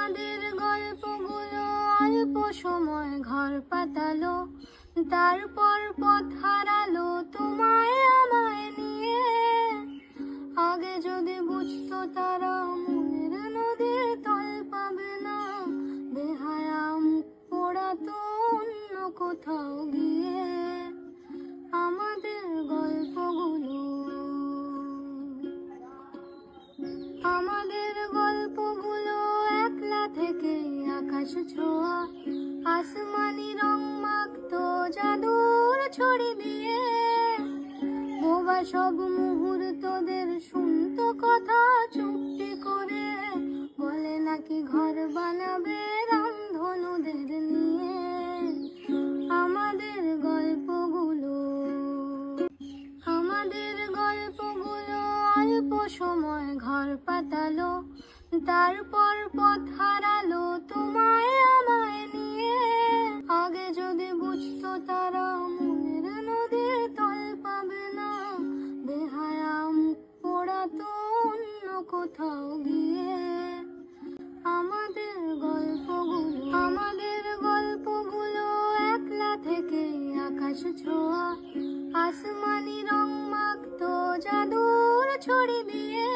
আমাদের গল্পগুলো অল্প সময় ঘর পাতালো, তারপর পথ হারালো তোমায় আমায় নিয়ে। আগে যদি বুঝতো তারা মনের নদীর তল পাবে না, বেহায়া মুখ পোড়াতো অন্য কোথাও গিয়ে। আমাদের গল্পগুলো, আমাদের গল্পগুলো একলা থেকে আকাশ ছোঁয়া, আসমানি রং মাখতো জাদুর ছড়ি দিয়ে। বোবা সব মুহূর্তদের শুনতো কথা চুপটি করে, বলে নাকি ঘর বানাবে রামধনুদের নিয়ে। আমাদের গল্পগুলো, আমাদের গল্পগুলো অল্প সময় ঘর পাতালো, তারপর পথ হারালো তোমায় আমায় নিয়ে। আগে যদি বুঝতো তারা মনের নদীর তল পাবে না, বেহায়া মুখ পোড়াতো অন্য কোথাও গিয়ে। আমাদের গল্পগুলো, আমাদের গল্পগুলো একলা থেকে আকাশ ছোঁয়া, আসমানি রং মাখতো জাদুর ছড়ি দিয়ে।